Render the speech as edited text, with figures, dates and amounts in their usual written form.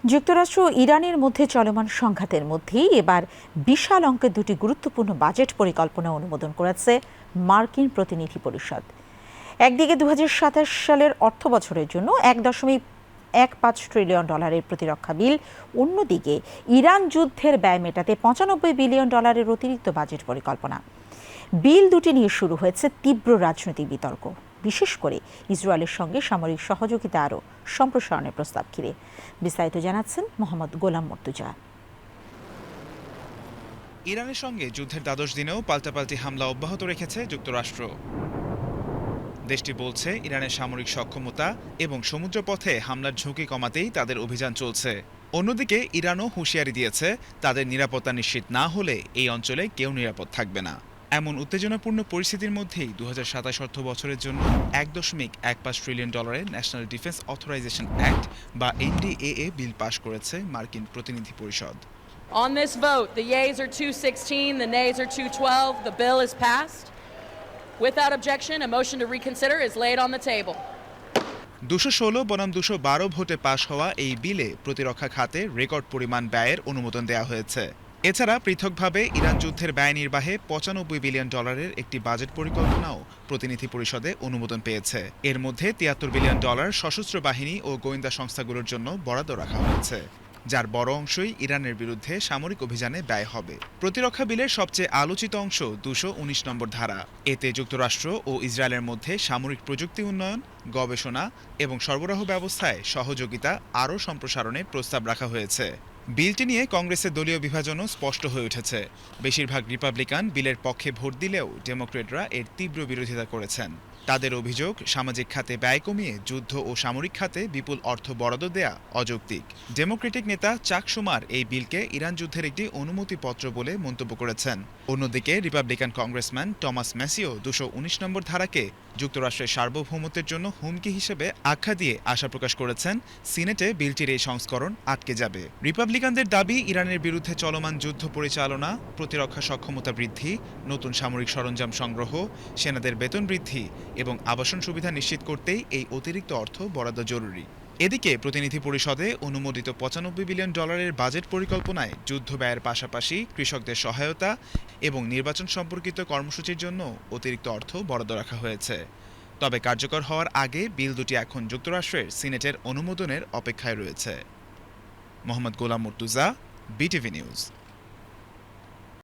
যুক্তরাষ্ট্র ও ইরানের মধ্যে চলমান সংঘাতের মধ্যেই এবার বিশাল অঙ্কের দুটি গুরুত্বপূর্ণ বাজেট পরিকল্পনা অনুমোদন করেছে মার্কিন প্রতিনিধি পরিষদ। একদিকে 2027 সালের অর্থবছরের জন্য $1.15 ট্রিলিয়ন প্রতিরক্ষা বিল, অন্যদিকে ইরান যুদ্ধের ব্যয় মেটাতে $95 বিলিয়ন অতিরিক্ত বাজেট পরিকল্পনা। বিল দুটি নিয়ে শুরু হয়েছে তীব্র রাজনৈতিক বিতর্ক, বিশেষ করে ইসরায়েলের সঙ্গে সামরিক সহযোগিতা আরও সম্প্রসারণের প্রস্তাব ঘিরে। বিস্তারিত জানাচ্ছেন মোহাম্মদ গোলাম মর্তুজা। ইরানের সঙ্গে যুদ্ধের দ্বাদশ দিনেও পাল্টাপাল্টি হামলা অব্যাহত রেখেছে যুক্তরাষ্ট্র। দেশটি বলছে ইরানের সামরিক সক্ষমতা এবং সমুদ্রপথে হামলার ঝুঁকি কমাতেই তাদের অভিযান চলছে। অন্যদিকে ইরানও হুঁশিয়ারি দিয়েছে তাদের নিরাপত্তা নিশ্চিত না হলে এই অঞ্চলে কেউ নিরাপদ থাকবে না। এমন উত্তেজনাপূর্ণ পরিস্থিতির মধ্যেই 2027 অর্থ বছরের জন্য $1.15 trillion national defence authorisation act বা NDAA বিল পাশ করেছে মার্কিন প্রতিনিধি পরিষদ। On this vote, the yeas are 216, the nays are 212. The bill is passed. Without objection, a motion to reconsider is laid on the table. 216 বনাম 212 ভোটে পাশ হওয়া এই বিলে প্রতিরক্ষা খাতে রেকর্ড পরিমাণ ব্যয়ের অনুমোদন দেওয়া হয়েছে। এছাড়া পৃথকভাবে ইরান যুদ্ধের ব্যয় নির্বাহে $95 বিলিয়ন একটি বাজেট পরিকল্পনাও প্রতিনিধি পরিষদে অনুমোদন পেয়েছে। এর মধ্যে $73 বিলিয়ন সশস্ত্র বাহিনী ও গোয়েন্দা সংস্থাগুলোর জন্য বরাদ্দ রাখা হয়েছে, যার বড় অংশই ইরানের বিরুদ্ধে সামরিক অভিযানে ব্যয় হবে। প্রতিরক্ষা বিলের সবচেয়ে আলোচিত অংশ 219 নম্বর ধারা। এতে যুক্তরাষ্ট্র ও ইসরায়েলের মধ্যে সামরিক প্রযুক্তি উন্নয়ন, গবেষণা এবং সরবরাহ ব্যবস্থায় সহযোগিতা আরও সম্প্রসারণে প্রস্তাব রাখা হয়েছে। বিলটি নিয়ে কংগ্রেসের দলীয় বিভাজনও স্পষ্ট হয়ে উঠেছে। বেশিরভাগ রিপাবলিকান বিলের পক্ষে ভোট দিলেও ডেমোক্রেটরা এর তীব্র বিরোধিতা করেছেন। তাদের অভিযোগ, সামাজিক খাতে ব্যয় কমিয়ে যুদ্ধ ও সামরিক খাতে বিপুল অর্থ বরাদ্দ দেয়া অযৌক্তিক। ডেমোক্রেটিক নেতা চাক শুমার এই বিলকে ইরান যুদ্ধের একটি অনুমতিপত্র বলে মন্তব্য করেছেন। অন্যদিকে রিপাবলিকান কংগ্রেসম্যান টমাস ম্যাসিও 219 নম্বর ধারাকে যুক্তরাষ্ট্রের সার্বভৌমত্বের জন্য হুমকি হিসেবে আখ্যা দিয়ে আশা প্রকাশ করেছেন সিনেটে বিলটির এই সংস্করণ আটকে যাবে। রিপাবলিকানদের দাবি, ইরানের বিরুদ্ধে চলমান যুদ্ধ পরিচালনা, প্রতিরক্ষা সক্ষমতা বৃদ্ধি, নতুন সামরিক সরঞ্জাম সংগ্রহ, সেনাদের বেতন বৃদ্ধি এবং আবাসন সুবিধা নিশ্চিত করতেই এই অতিরিক্ত অর্থ বরাদ্দ জরুরি। এদিকে প্রতিনিধি পরিষদে অনুমোদিত $95 বিলিয়ন বাজেট পরিকল্পনায় যুদ্ধ ব্যয়ের পাশাপাশি কৃষকদের সহায়তা এবং নির্বাচন সম্পর্কিত কর্মসূচির জন্য অতিরিক্ত অর্থ বরাদ্দ রাখা হয়েছে। তবে কার্যকর হওয়ার আগে বিল দুটি এখন যুক্তরাষ্ট্রের সিনেটের অনুমোদনের অপেক্ষায় রয়েছে। Mohammad Golam Murtaza, BTV news.